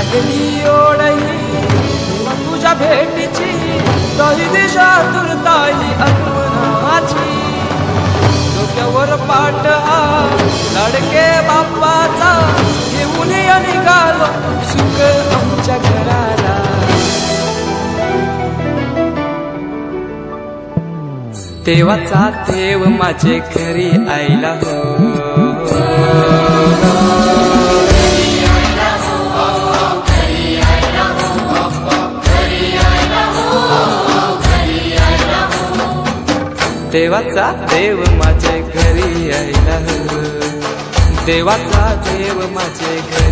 लागली ओढही तेव्हा तुझ्या भेटीची, काही दिशा तुरताई आगमनाची. डोक्यावर पाट हा लाडके बाप्पाचा, घेऊन निघालो सुख आमच्या घराला. देवाचा देव माझे घरी आयला हो. देवाचा देव माझे घरी आयला हो. देवाचा देव माझे घरी